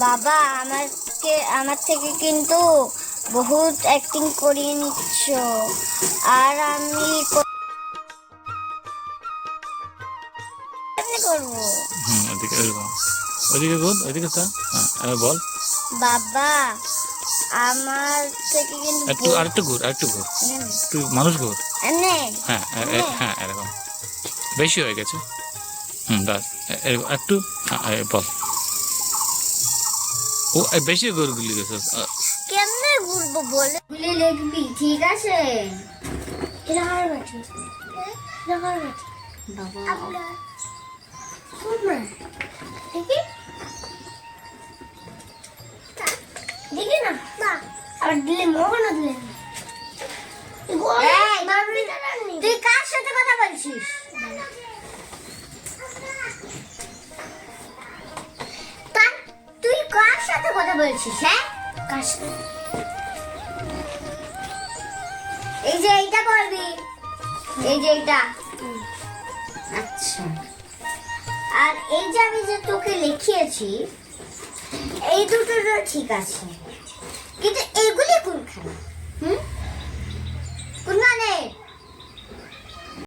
বাবা আমার থেকে কিন্তু বহুত অ্যাক্টিং করিয়ে নিচ্ছ, আর আমি করবো। ওদিকে ওদিকে বল, ওদিকে তা বল। বাবা আমার থেকে কিন্তু আরেকটু ঘুর, তুই মানুষ ঘুর। হ্যাঁ হ্যাঁ, এরকম বেশি হয়ে গেছে। বাস একটু বল। ও বেশি ঘুর গুলি গেছে। কেমনে ঘুরবো বলে গুলি লিখবি, ঠিক আছে? বাবা দেখি না আর দিলে মোহন দিলে। তুই কার সাথে কথা বলছিস? তুই কার সাথে কথা বলছিস? হ্যাঁ, কার সাথে? এই যে এইটা করবি, এই যে এইটা। আচ্ছা, আর এই যে আমি যে তোকে লিখিয়েছি এই দুটো ঠিক আছে, কিন্তু এগুলি কোনখানে?